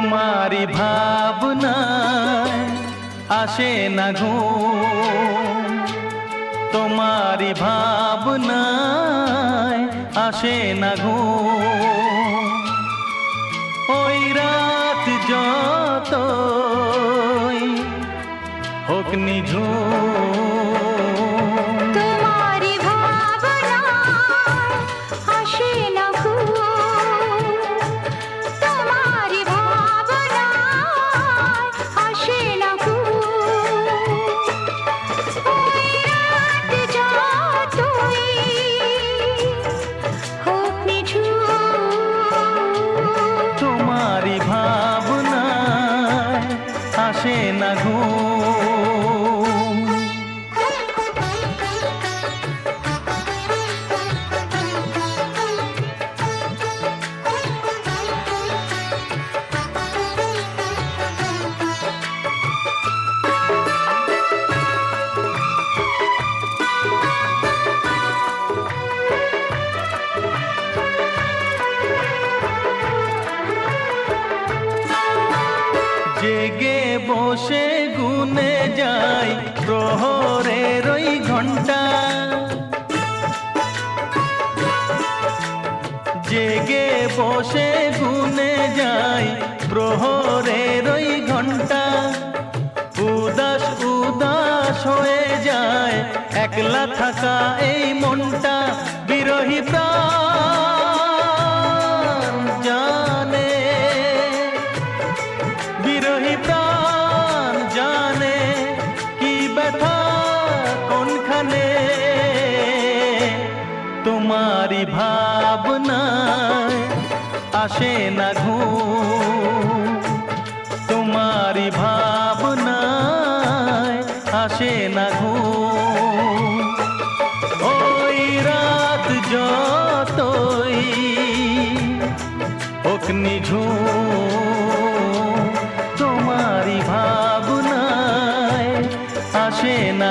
তোমারি ভাবনায় আসে না ঘুম, তোমারি ভাবনায় আসে না ঘুম। ওই রাত যতই হোক নিঝুম, তোমারি ভাবনায় আসে না ঘুম, তোমারি ভাবনায় আসে না ঘুম। ওই রাত যতই হোক নিঝুম, তোমারি ভাবনায় আসে না ঘুম। জেগে বসে গুনে যাই প্রহরের ওই ঘন্টা, জেগে বসে গুনে যাই প্রহরের ওই ঘন্টা। উদাস উদাস হয়ে যায় একলা থাকা এই মনটা, বিরহী প্রাণ জানে, বিরহী প্রাণ জানে কি ব্যথা কোনখানে। তোমারি ভাবনায় আসে না ঘুম, তোমারি ভাবনায় আসে না ঘুম। ওই রাত যতই হোক নিঝুম, তোমারি ভাবনায় আসে না